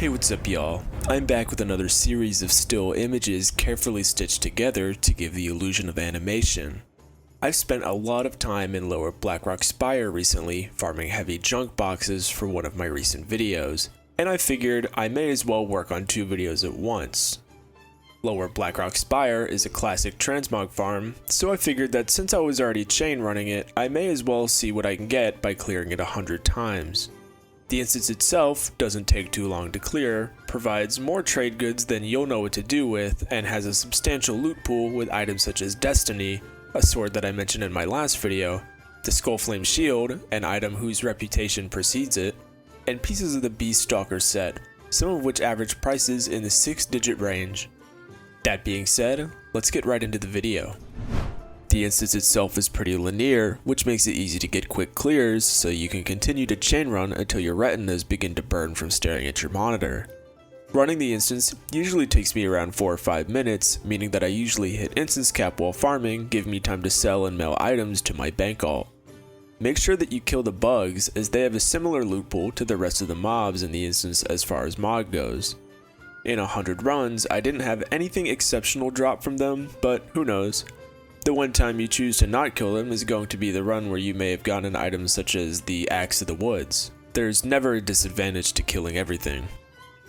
Hey, what's up y'all? I'm back with another series of still images carefully stitched together to give the illusion of animation. I've spent a lot of time in lower Blackrock Spire recently farming heavy junk boxes for one of my recent videos, and I figured I may as well work on two videos at once. Lower Blackrock Spire is a classic transmog farm, so I figured that since I was already chain running it, I may as well see what I can get by clearing it 100 times. The instance itself doesn't take too long to clear, provides more trade goods than you'll know what to do with, and has a substantial loot pool with items such as Destiny, a sword that I mentioned in my last video, the Skullflame Shield, an item whose reputation precedes it, and pieces of the Beast Stalker set, some of which average prices in the 6-digit range. That being said, let's get right into the video. The instance itself is pretty linear, which makes it easy to get quick clears, so you can continue to chain run until your retinas begin to burn from staring at your monitor. Running the instance usually takes me around 4 or 5 minutes, meaning that I usually hit instance cap while farming, giving me time to sell and mail items to my bank alt. Make sure that you kill the bugs, as they have a similar loot pool to the rest of the mobs in the instance as far as mod goes. In 100 runs, I didn't have anything exceptional drop from them, but who knows. The one time you choose to not kill them is going to be the run where you may have gotten items such as the Axe of the Woods. There's never a disadvantage to killing everything.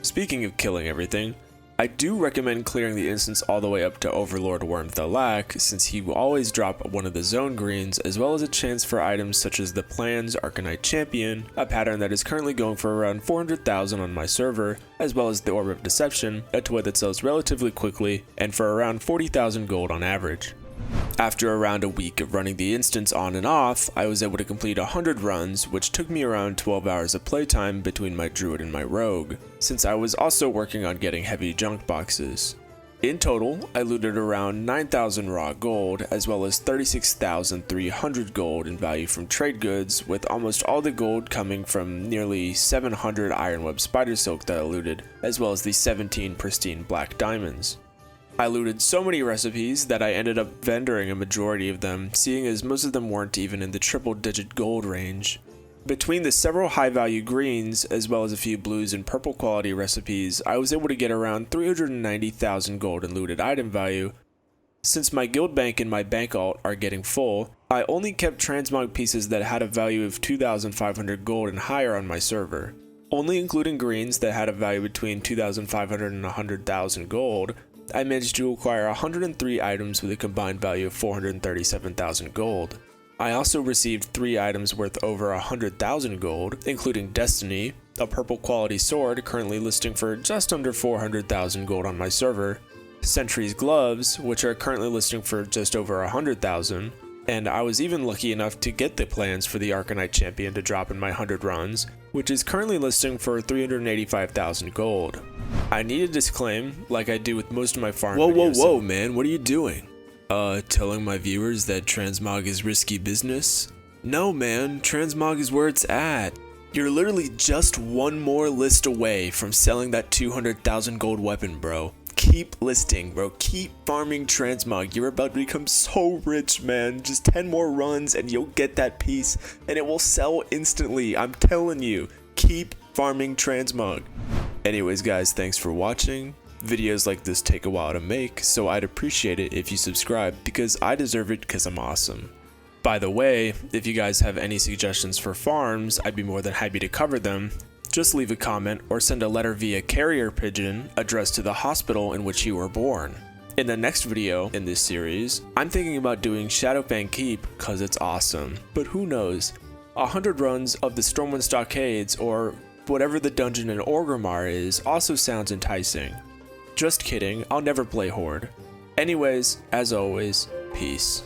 Speaking of killing everything, I do recommend clearing the instance all the way up to Overlord Wormthalak, since he will always drop one of the zone greens, as well as a chance for items such as the Plan's Arcanite Champion, a pattern that is currently going for around 400,000 on my server, as well as the Orb of Deception, a toy that sells relatively quickly, and for around 40,000 gold on average. After around a week of running the instance on and off, I was able to complete 100 runs, which took me around 12 hours of playtime between my druid and my rogue, since I was also working on getting heavy junk boxes. In total, I looted around 9,000 raw gold, as well as 36,300 gold in value from trade goods, with almost all the gold coming from nearly 700 ironweb spider silk that I looted, as well as the 17 pristine black diamonds. I looted so many recipes that I ended up vendoring a majority of them, seeing as most of them weren't even in the triple-digit gold range. Between the several high-value greens, as well as a few blues and purple quality recipes, I was able to get around 390,000 gold in looted item value. Since my guild bank and my bank alt are getting full, I only kept transmog pieces that had a value of 2,500 gold and higher on my server. Only including greens that had a value between 2,500 and 100,000 gold, I managed to acquire 103 items with a combined value of 437,000 gold. I also received 3 items worth over 100,000 gold, including Destiny, a purple quality sword currently listing for just under 400,000 gold on my server, Sentry's gloves, which are currently listing for just over 100,000, and I was even lucky enough to get the plans for the Arcanite Champion to drop in my 100 runs, which is currently listing for 385,000 gold. I need to disclaim, like I do with most of my farm videos. Whoa, man, what are you doing? Telling my viewers that transmog is risky business? No, man, transmog is where it's at. You're literally just one more list away from selling that 200,000 gold weapon, bro. Keep listing, bro. Keep farming transmog. You're about to become so rich, man. Just 10 more runs and you'll get that piece and it will sell instantly. I'm telling you. Keep farming transmog. Anyways, guys, thanks for watching. Videos like this take a while to make, so I'd appreciate it if you subscribe because I deserve it because I'm awesome. By the way, if you guys have any suggestions for farms, I'd be more than happy to cover them. Just leave a comment or send a letter via carrier pigeon addressed to the hospital in which you were born. In the next video in this series, I'm thinking about doing Shadowfang Keep cause it's awesome, but who knows, 100 runs of the Stormwind Stockades or whatever the dungeon in Orgrimmar is also sounds enticing. Just kidding, I'll never play Horde. Anyways, as always, peace.